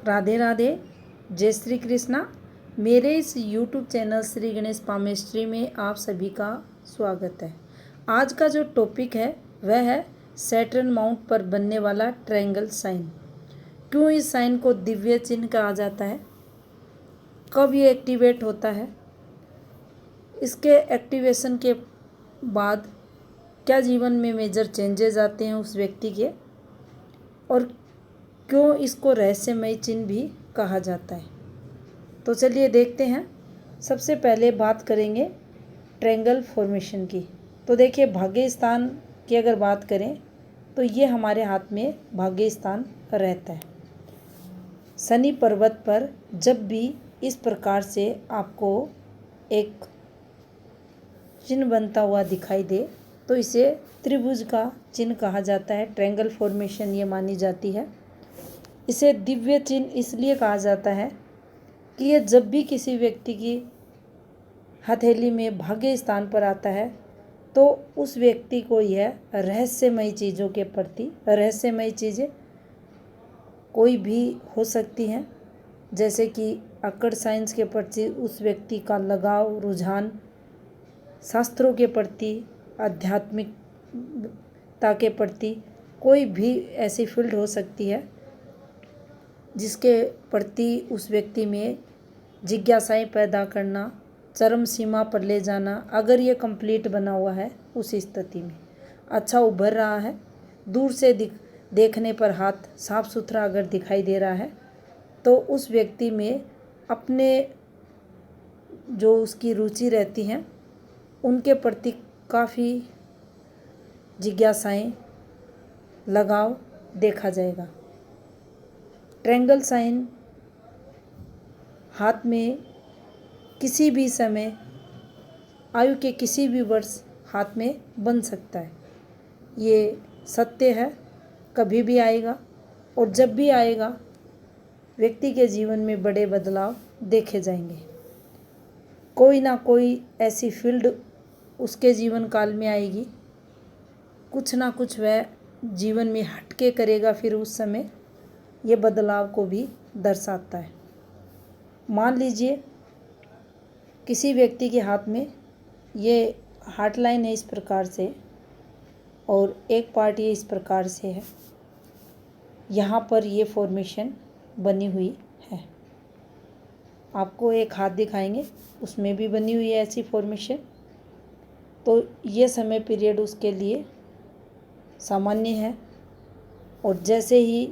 राधे राधे, जय श्री कृष्णा। मेरे इस YouTube channel Shri Ganesh palmistry में आप सभी का स्वागत है। आज का जो टॉपिक है वह है सैटर्न माउंट पर बनने वाला ट्रायंगल साइन। क्यों इस साइन को दिव्य चिन्ह कहा जाता है, कब ये एक्टिवेट होता है, इसके एक्टिवेशन के बाद क्या जीवन में मेजर चेंजेस आते हैं उस व्यक्ति के, और क्यों इसको रहस्यमय चिन्ह भी कहा जाता है। तो चलिए देखते हैं। सबसे पहले बात करेंगे ट्रायंगल फॉर्मेशन की। तो देखिए, भाग्य स्थान की अगर बात करें तो ये हमारे हाथ में भाग्य स्थान रहता है। शनि पर्वत पर जब भी इस प्रकार से आपको एक चिन्ह बनता हुआ दिखाई दे तो इसे त्रिभुज का चिन्ह कहा जाता है। ट्रायंगल फॉर्मेशन ये मानी जाती है। इसे दिव्य चिन्ह इसलिए कहा जाता है कि ये जब भी किसी व्यक्ति की हथेली में भाग्य स्थान पर आता है तो उस व्यक्ति को यह रहस्यमयी चीज़ों के प्रति, रहस्यमयी चीज़ें कोई भी हो सकती हैं, जैसे कि अक्कड़ साइंस के प्रति उस व्यक्ति का लगाव, रुझान, शास्त्रों के प्रति, आध्यात्मिकता के प्रति, कोई भी ऐसी फील्ड हो सकती है जिसके प्रति उस व्यक्ति में जिज्ञासाएं पैदा करना, चरम सीमा पर ले जाना। अगर ये कंप्लीट बना हुआ है, उस स्थिति में अच्छा उभर रहा है, दूर से देखने पर हाथ साफ सुथरा अगर दिखाई दे रहा है, तो उस व्यक्ति में अपने जो उसकी रुचि रहती हैं उनके प्रति काफ़ी जिज्ञासाएं, लगाव देखा जाएगा। ट्रायंगल साइन हाथ में किसी भी समय, आयु के किसी भी वर्ष हाथ में बन सकता है। ये सत्य है, कभी भी आएगा, और जब भी आएगा व्यक्ति के जीवन में बड़े बदलाव देखे जाएंगे। कोई ना कोई ऐसी फील्ड उसके जीवन काल में आएगी, कुछ ना कुछ वह जीवन में हटके करेगा, फिर उस समय ये बदलाव को भी दर्शाता है। मान लीजिए किसी व्यक्ति के हाथ में ये हार्ट लाइन है इस प्रकार से, और एक पार्ट ये इस प्रकार से है, यहाँ पर ये फॉर्मेशन बनी हुई है। आपको एक हाथ दिखाएंगे, उसमें भी बनी हुई है ऐसी फॉर्मेशन। तो ये समय पीरियड उसके लिए सामान्य है, और जैसे ही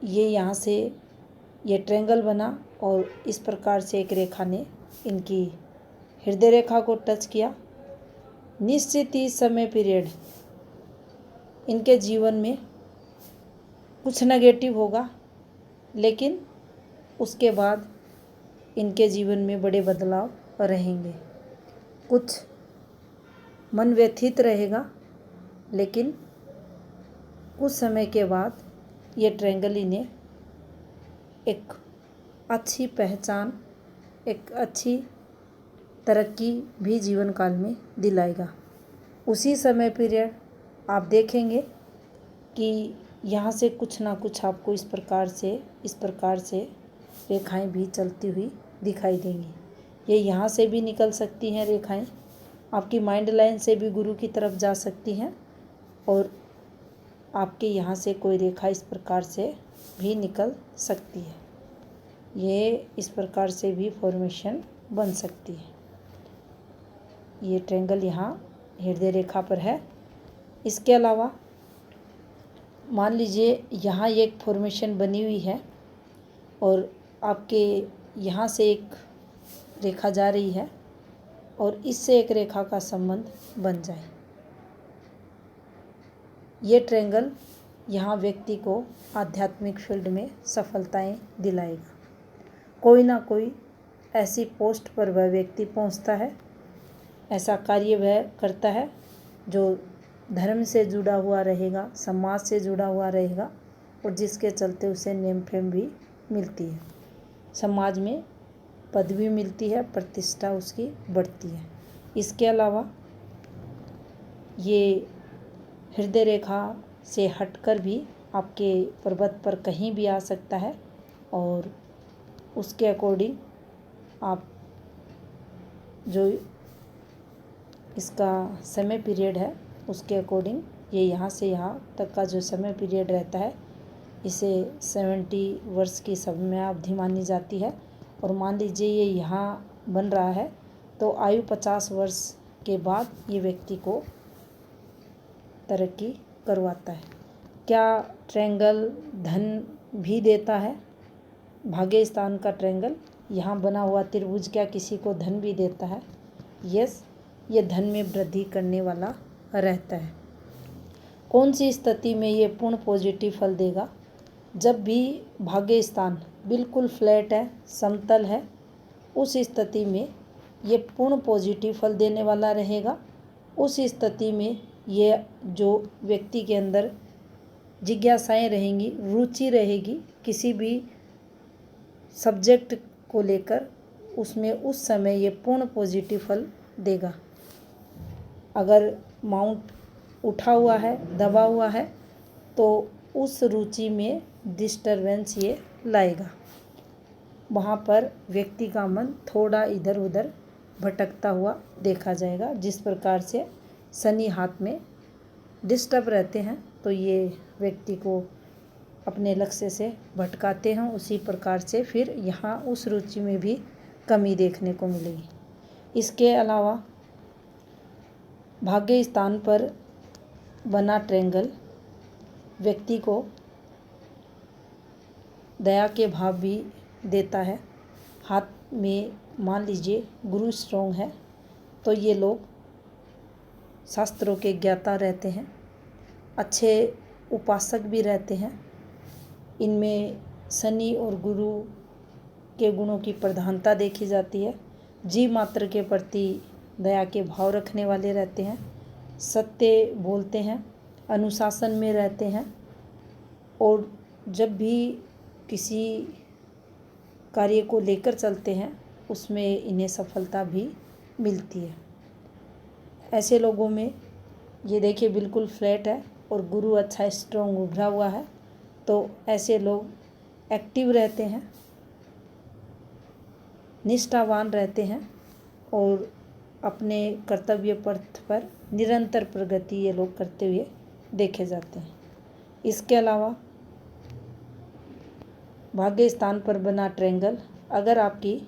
ये यहाँ से ये ट्रायंगल बना और इस प्रकार से एक रेखा ने इनकी हृदय रेखा को टच किया, निश्चित ही समय पीरियड इनके जीवन में कुछ नेगेटिव होगा, लेकिन उसके बाद इनके जीवन में बड़े बदलाव रहेंगे। कुछ मन व्यथित रहेगा, लेकिन कुछ समय के बाद ये ट्रायंगल इन्हें एक अच्छी पहचान, एक अच्छी तरक्की भी जीवन काल में दिलाएगा। उसी समय पीरियड आप देखेंगे कि यहाँ से कुछ ना कुछ आपको इस प्रकार से रेखाएं भी चलती हुई दिखाई देंगी। ये यहाँ से भी निकल सकती हैं रेखाएं, आपकी माइंड लाइन से भी गुरु की तरफ जा सकती हैं, और आपके यहाँ से कोई रेखा इस प्रकार से भी निकल सकती है। ये इस प्रकार से भी फॉर्मेशन बन सकती है। ये ट्रायंगल यहाँ हृदय रेखा पर है। इसके अलावा मान लीजिए यहाँ एक फॉर्मेशन बनी हुई है और आपके यहाँ से एक रेखा जा रही है और इससे एक रेखा का संबंध बन जाए। ये ट्रायंगल यहाँ व्यक्ति को आध्यात्मिक फील्ड में सफलताएं दिलाएगा। कोई ना कोई ऐसी पोस्ट पर वह व्यक्ति पहुँचता है, ऐसा कार्य वह करता है जो धर्म से जुड़ा हुआ रहेगा, समाज से जुड़ा हुआ रहेगा, और जिसके चलते उसे नेम फेम भी मिलती है, समाज में पदवी मिलती है, प्रतिष्ठा उसकी बढ़ती है। इसके अलावा ये हृदय रेखा से हटकर भी आपके पर्वत पर कहीं भी आ सकता है, और उसके अकॉर्डिंग आप जो इसका समय पीरियड है उसके अकॉर्डिंग ये यहाँ से यहाँ तक का जो समय पीरियड रहता है इसे 70 वर्ष की समयावधि मानी जाती है। और मान लीजिए ये यहाँ बन रहा है तो आयु 50 वर्ष के बाद ये व्यक्ति को तरक्की करवाता है। क्या ट्रायंगल धन भी देता है? भाग्य स्थान का ट्रायंगल यहाँ बना हुआ त्रिभुज क्या किसी को धन भी देता है? यस, ये धन में वृद्धि करने वाला रहता है। कौन सी स्थिति में ये पूर्ण पॉजिटिव फल देगा? जब भी भाग्य स्थान बिल्कुल फ्लैट है, समतल है, उस स्थिति में ये पूर्ण पॉजिटिव फल देने वाला रहेगा। उस स्थिति में ये जो व्यक्ति के अंदर जिज्ञासाएं रहेंगी, रुचि रहेगी किसी भी सब्जेक्ट को लेकर, उसमें उस समय ये पूर्ण पॉजिटिव फल देगा। अगर माउंट उठा हुआ है, दबा हुआ है, तो उस रुचि में डिस्टरबेंस ये लाएगा। वहाँ पर व्यक्ति का मन थोड़ा इधर उधर भटकता हुआ देखा जाएगा। जिस प्रकार से शनि हाथ में डिस्टर्ब रहते हैं तो ये व्यक्ति को अपने लक्ष्य से भटकाते हैं, उसी प्रकार से फिर यहाँ उस रुचि में भी कमी देखने को मिलेगी। इसके अलावा भाग्य स्थान पर बना ट्रायंगल व्यक्ति को दया के भाव भी देता है। हाथ में मान लीजिए गुरु स्ट्रॉन्ग है तो ये लोग शास्त्रों के ज्ञाता रहते हैं, अच्छे उपासक भी रहते हैं। इनमें शनि और गुरु के गुणों की प्रधानता देखी जाती है। जीव मात्र के प्रति दया के भाव रखने वाले रहते हैं, सत्य बोलते हैं, अनुशासन में रहते हैं और जब भी किसी कार्य को लेकर चलते हैं उसमें इन्हें सफलता भी मिलती है। ऐसे लोगों में ये देखिए बिल्कुल फ्लैट है और गुरु अच्छा स्ट्रॉन्ग उभरा हुआ है, तो ऐसे लोग एक्टिव रहते हैं, निष्ठावान रहते हैं और अपने कर्तव्य पथ पर निरंतर प्रगति ये लोग करते हुए देखे जाते हैं। इसके अलावा भाग्य स्थान पर बना ट्रायंगल अगर आपकी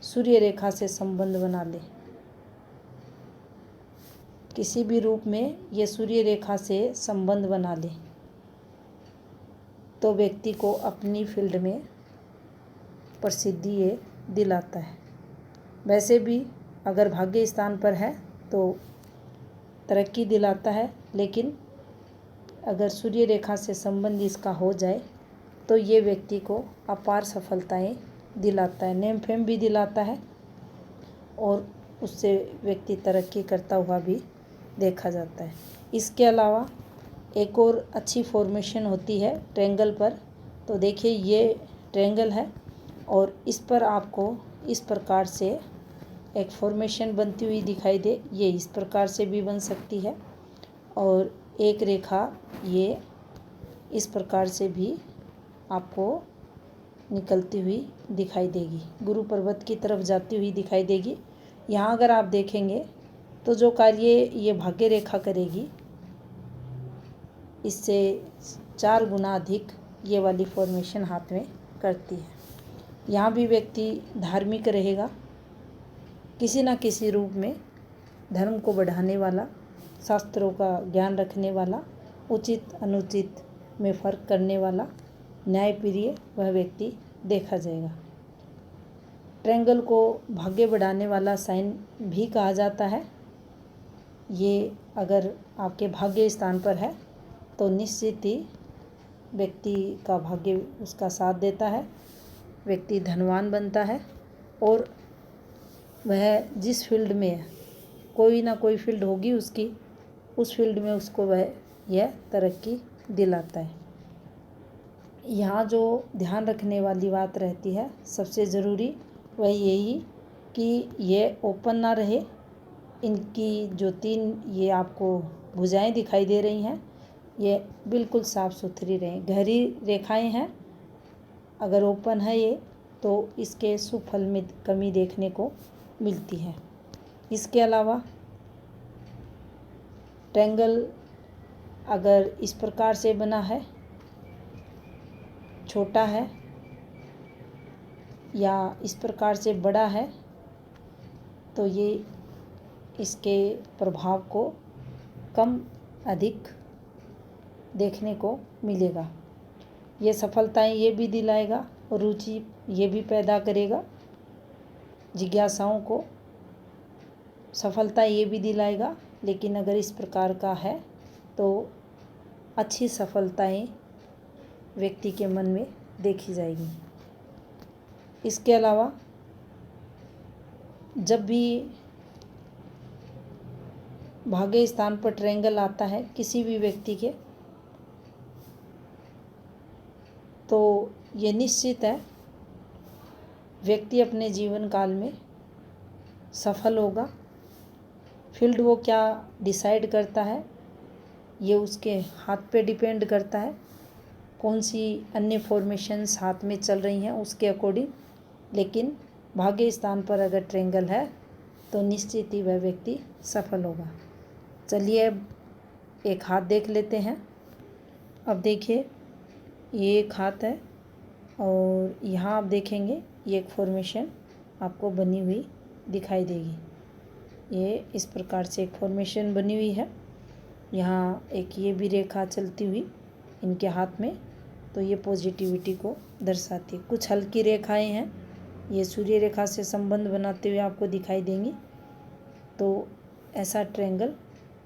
सूर्य रेखा से संबंध बना ले, किसी भी रूप में ये सूर्य रेखा से संबंध बना ले, तो व्यक्ति को अपनी फील्ड में प्रसिद्धि ये दिलाता है। वैसे भी अगर भाग्य स्थान पर है तो तरक्की दिलाता है, लेकिन अगर सूर्य रेखा से संबंध इसका हो जाए तो ये व्यक्ति को अपार सफलताएं दिलाता है, नेम फेम भी दिलाता है और उससे व्यक्ति तरक्की करता हुआ भी देखा जाता है। इसके अलावा एक और अच्छी फॉर्मेशन होती है ट्रायंगल पर। तो देखिए ये ट्रायंगल है और इस पर आपको इस प्रकार से एक फॉर्मेशन बनती हुई दिखाई दे। ये इस प्रकार से भी बन सकती है और एक रेखा ये इस प्रकार से भी आपको निकलती हुई दिखाई देगी, गुरु पर्वत की तरफ जाती हुई दिखाई देगी। यहाँ अगर आप देखेंगे तो जो कार्य ये भाग्य रेखा करेगी इससे 4 गुना अधिक ये वाली फॉर्मेशन हाथ में करती है। यहाँ भी व्यक्ति धार्मिक रहेगा, किसी न किसी रूप में धर्म को बढ़ाने वाला, शास्त्रों का ज्ञान रखने वाला, उचित अनुचित में फ़र्क करने वाला, न्यायप्रिय वह व्यक्ति देखा जाएगा। ट्रायंगल को भाग्य बढ़ाने वाला साइन भी कहा जाता है। ये अगर आपके भाग्य स्थान पर है तो निश्चित ही व्यक्ति का भाग्य उसका साथ देता है, व्यक्ति धनवान बनता है और वह जिस फील्ड में है, कोई ना कोई फील्ड होगी उसकी, उस फील्ड में उसको वह यह तरक्की दिलाता है। यहाँ जो ध्यान रखने वाली बात रहती है सबसे ज़रूरी वह यही कि ये ओपन ना रहे। इनकी जो 3 ये आपको भुजाएं दिखाई दे रही हैं ये बिल्कुल साफ़ सुथरी रहें। गहरी रेखाएं हैं अगर ओपन है ये तो इसके सुफल में कमी देखने को मिलती है। इसके अलावा ट्रायंगल अगर इस प्रकार से बना है, छोटा है या इस प्रकार से बड़ा है, तो ये इसके प्रभाव को कम अधिक देखने को मिलेगा। ये सफलताएं ये भी दिलाएगा, रुचि ये भी पैदा करेगा, जिज्ञासाओं को सफलता ये भी दिलाएगा। लेकिन अगर इस प्रकार का है तो अच्छी सफलताएं व्यक्ति के मन में देखी जाएगी। इसके अलावा जब भी भाग्य स्थान पर ट्रायंगल आता है किसी भी व्यक्ति के, तो ये निश्चित है व्यक्ति अपने जीवन काल में सफल होगा। फील्ड वो क्या डिसाइड करता है ये उसके हाथ पे डिपेंड करता है, कौन सी अन्य फॉर्मेशंस हाथ में चल रही हैं उसके अकॉर्डिंग। लेकिन भाग्य स्थान पर अगर ट्रायंगल है तो निश्चित ही वह व्यक्ति सफल होगा। चलिए अब एक हाथ देख लेते हैं। अब देखिए ये एक हाथ है और यहाँ आप देखेंगे ये एक फॉर्मेशन आपको बनी हुई दिखाई देगी। ये इस प्रकार से एक फॉर्मेशन बनी हुई है। यहाँ एक ये भी रेखा चलती हुई इनके हाथ में, तो ये पॉजिटिविटी को दर्शाती है। कुछ हल्की रेखाएं हैं, ये सूर्य रेखा से संबंध बनाते हुए आपको दिखाई देंगी। तो ऐसा ट्रायंगल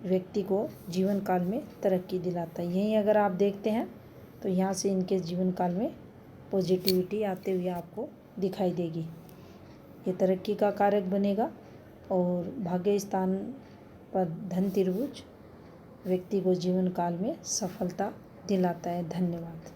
व्यक्ति को जीवन काल में तरक्की दिलाता है। यहीं अगर आप देखते हैं तो यहाँ से इनके जीवन काल में पॉजिटिविटी आते हुए आपको दिखाई देगी। ये तरक्की का कारक बनेगा और भाग्य स्थान पर धन त्रिभुज व्यक्ति को जीवन काल में सफलता दिलाता है। धन्यवाद।